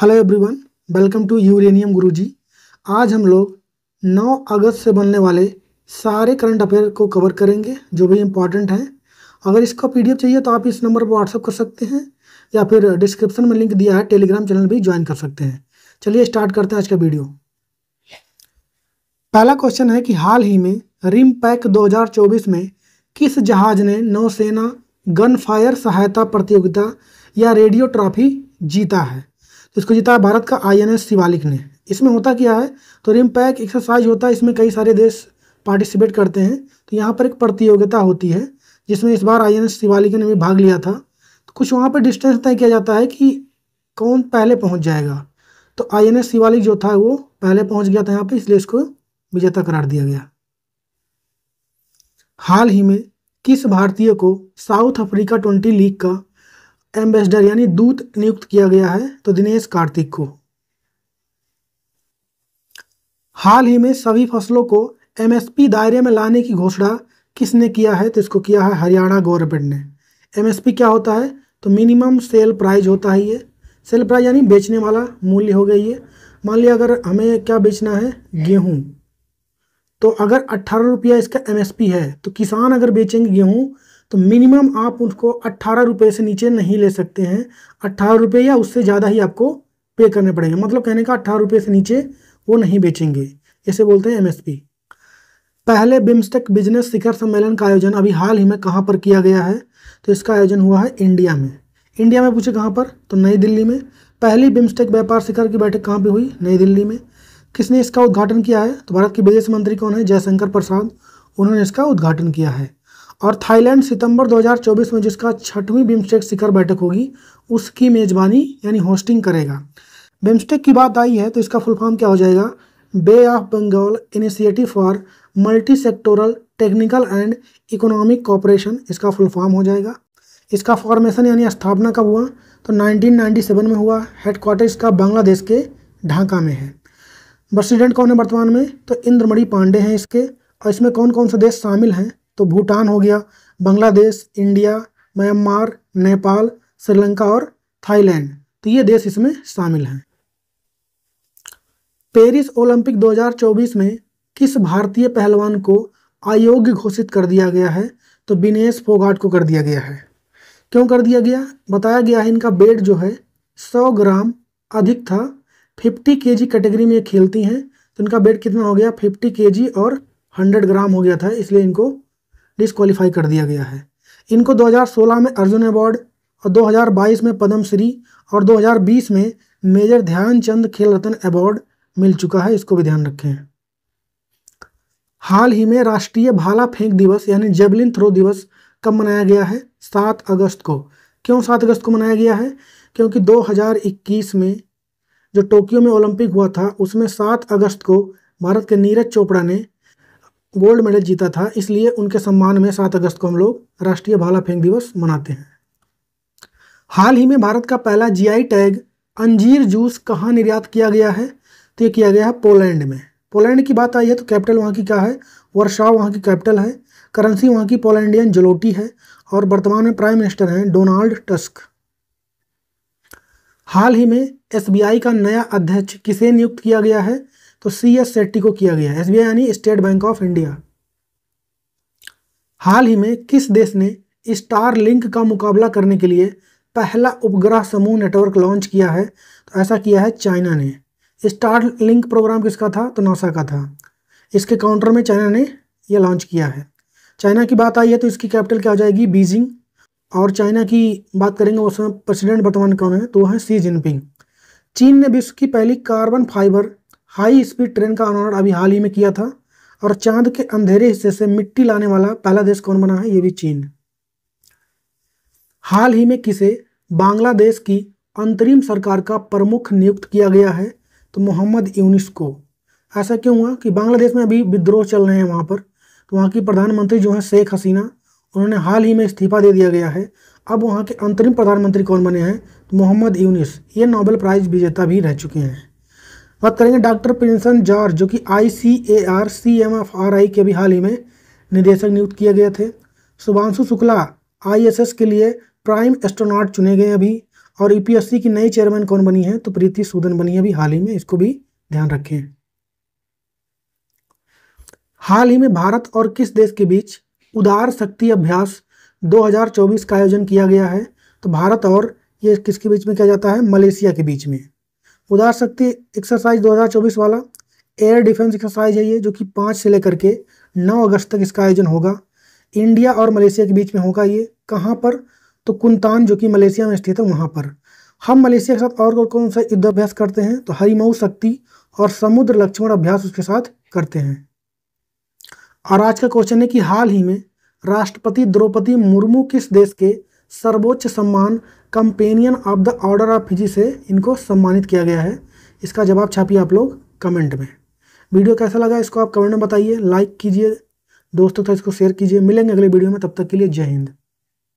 Hello everyone, welcome to Uranium Guruji. आज हम लोग 9 अगस्त से बनने वाले सारे करंट अफेयर को कवर करेंगे जो भी इम्पोर्टेंट हैं। अगर इसका पीडीएफ चाहिए तो आप इस नंबर पर व्हाट्सअप कर सकते हैं या फिर डिस्क्रिप्शन में लिंक दिया है, टेलीग्राम चैनल भी ज्वाइन कर सकते हैं। चलिए स्टार्ट करते हैं आज का वीडियो। पहला क्वेश्चन है कि हाल ही में रिम पैक 2024 में किस जहाज ने नौसेना गन फायर सहायता प्रतियोगिता या रेडियो ट्रॉफी जीता है? तो इसको जीता है भारत का INS शिवालिक ने। इसमें होता क्या है, तो रिम पैक एक्सरसाइज होता है, इसमें कई सारे देश पार्टिसिपेट करते हैं। तो यहाँ पर एक प्रतियोगिता होती है जिसमें इस बार INS शिवालिक ने भी भाग लिया था। तो कुछ वहाँ पर डिस्टेंस तय किया जाता है कि कौन पहले पहुँच जाएगा। तो INS शिवालिक जो था वो पहले पहुँच गया था यहाँ पर, इसलिए इसको विजेता करार दिया गया। हाल ही में किस भारतीय को साउथ अफ्रीका 20 लीग का एम्बेसडर यानी दूत नियुक्त किया गया है? तो दिनेश कार्तिक को। हाल ही में सभी फसलों को MSP दायरे में लाने की घोषणा किसने किया है? तो इसको किया है हरियाणा गवर्नमेंट ने। MSP क्या होता है? तो मिनिमम सेल प्राइस होता है। ये सेल प्राइस यानी बेचने वाला मूल्य हो गई है। मान लिया अगर हमें क्या बेचना है, गेहूं, तो अगर 18 रुपया इसका MSP है तो किसान अगर बेचेंगे गेहूं तो मिनिमम आप उसको 18 रुपये से नीचे नहीं ले सकते हैं। 18 रुपये या उससे ज़्यादा ही आपको पे करने पड़ेंगे। मतलब कहने का 18 रुपये से नीचे वो नहीं बेचेंगे, इसे बोलते हैं MSP। पहले बिम्स्टेक बिजनेस शिखर सम्मेलन का आयोजन अभी हाल ही में कहाँ पर किया गया है? तो इसका आयोजन हुआ है इंडिया में। इंडिया में पूछे कहाँ पर, तो नई दिल्ली में। पहली बिम्स्टेक व्यापार शिखर की बैठक कहाँ पर हुई? नई दिल्ली में। किसने इसका उद्घाटन किया है? तो भारत के विदेश मंत्री कौन है? जयशंकर प्रसाद, उन्होंने इसका उद्घाटन किया है। और थाईलैंड सितंबर 2024 में जिसका 6वीं बिम्स्टेक शिखर बैठक होगी उसकी मेजबानी यानी होस्टिंग करेगा। बिम्स्टेक की बात आई है तो इसका फुल फॉर्म क्या हो जाएगा? Bay of Bengal initiative for multi sectoral technical and economic cooperation, इसका फुल फॉर्म हो जाएगा। इसका फॉर्मेशन यानी स्थापना कब हुआ? तो 1997 में हुआ। हेडक्वार्टर इसका बांग्लादेश के ढाका में है। प्रेसिडेंट कौन है वर्तमान में? तो इंद्रमणि पांडे हैं इसके। और इसमें कौन कौन से देश शामिल हैं? तो भूटान हो गया, बांग्लादेश, इंडिया, म्यांमार, नेपाल, श्रीलंका और थाईलैंड, तो ये देश इसमें शामिल हैं। पेरिस ओलंपिक 2024 में किस भारतीय पहलवान को अयोग्य घोषित कर दिया गया है? तो विनेश फोगाट को कर दिया गया है। क्यों कर दिया गया? बताया गया है इनका वेट जो है 100 ग्राम अधिक था। 50 kg कैटेगरी में ये खेलती हैं, तो इनका वेट कितना हो गया? 50 kg और 100 ग्राम हो गया था, इसलिए इनको डिस्क्वालीफाई कर दिया गया है। इनको 2016 में अर्जुन अवार्ड और 2022 में पद्म श्री और 2020 में मेजर ध्यानचंद खेल रत्न अवार्ड मिल चुका है, इसको भी ध्यान रखें। हाल ही में राष्ट्रीय भाला फेंक दिवस यानी जेवलिन थ्रो दिवस कब मनाया गया है? 7 अगस्त को। क्यों 7 अगस्त को मनाया गया है? क्योंकि 2021 में जो टोक्यो में ओलंपिक हुआ था उसमें 7 अगस्त को भारत के नीरज चोपड़ा ने गोल्ड मेडल जीता था, इसलिए उनके सम्मान में 7 अगस्त को हम लोग राष्ट्रीय भाला फेंक दिवस मनाते हैं। हाल ही में भारत का पहला GI टैग अंजीर जूस कहाँ निर्यात किया गया है? तो ये किया गया है पोलैंड में। पोलैंड की बात आई है तो कैपिटल वहाँ की क्या है? वर्साव वहाँ की कैपिटल है। करेंसी वहाँ की पोलैंडियन जलोटी है और वर्तमान में प्राइम मिनिस्टर हैं डोनाल्ड टस्क। हाल ही में SBI का नया अध्यक्ष किसे नियुक्त किया गया है? तो CS शेट्टी को किया गया है। SBI यानी स्टेट बैंक ऑफ इंडिया। हाल ही में किस देश ने स्टार लिंक का मुकाबला करने के लिए पहला उपग्रह समूह नेटवर्क लॉन्च किया है? तो ऐसा किया है चाइना ने। स्टार लिंक प्रोग्राम किसका था? तो नासा का था। इसके काउंटर में चाइना ने यह लॉन्च किया है। चाइना की बात आई है तो इसकी कैपिटल क्या हो जाएगी? बीजिंग। और चाइना की बात करेंगे उसमें प्रेसिडेंट वर्तमान कौन है? तो वह है शी जिनपिंग। चीन ने विश्व की पहली carbon fibre high speed train का अनावरण अभी हाल ही में किया था। और चांद के अंधेरे हिस्से से मिट्टी लाने वाला पहला देश कौन बना है? ये भी चीन। हाल ही में किसे बांग्लादेश की अंतरिम सरकार का प्रमुख नियुक्त किया गया है? तो मोहम्मद यूनिस को। ऐसा क्यों हुआ कि बांग्लादेश में अभी विद्रोह चल रहे हैं वहाँ पर, तो वहाँ की प्रधानमंत्री जो है शेख हसीना, उन्होंने हाल ही में इस्तीफा दे दिया गया है। अब वहाँ के अंतरिम प्रधानमंत्री कौन बने हैं? तो मोहम्मद यूनिस, ये नोबेल प्राइज विजेता भी रह चुके हैं। बात करेंगे डॉक्टर प्रिंसन जॉर्ज जो कि ICAR CMFRI के भी हाल ही में निदेशक नियुक्त किए गए थे। शुभांशु शुक्ला ISS के लिए प्राइम एस्ट्रोनॉट चुने गए अभी। और यूपीएससी की नई चेयरमैन कौन बनी है? तो प्रीति सूदन बनी है अभी हाल ही में, इसको भी ध्यान रखें। हाल ही में भारत और किस देश के बीच उदार शक्ति अभ्यास 2024 का आयोजन किया गया है? तो भारत और ये किसके बीच में किया जाता है? मलेशिया के बीच में। उदार शक्ति एक्सरसाइज 2024 वाला एयर डिफेंस एक्सरसाइज है ये, जो कि 5 से लेकर के 9 अगस्त तक इसका आयोजन होगा। इंडिया और मलेशिया के बीच में होगा ये। कहाँ पर? तो कुंतान, जो कि मलेशिया में स्थित है, वहाँ पर। हम मलेशिया के साथ और कौन सा युद्धाभ्यास करते हैं? तो हरिमऊ शक्ति और समुद्र लक्ष्मण अभ्यास उसके साथ करते हैं। और आज का क्वेश्चन है कि हाल ही में राष्ट्रपति द्रौपदी मुर्मू किस देश के सर्वोच्च सम्मान companion of the order of Fiji से इनको सम्मानित किया गया है? इसका जवाब छापिए आप लोग कमेंट में। वीडियो कैसा लगा इसको आप कमेंट में बताइए, लाइक कीजिए, दोस्तों तक इसको शेयर कीजिए। मिलेंगे अगले वीडियो में, तब तक के लिए जय हिंद।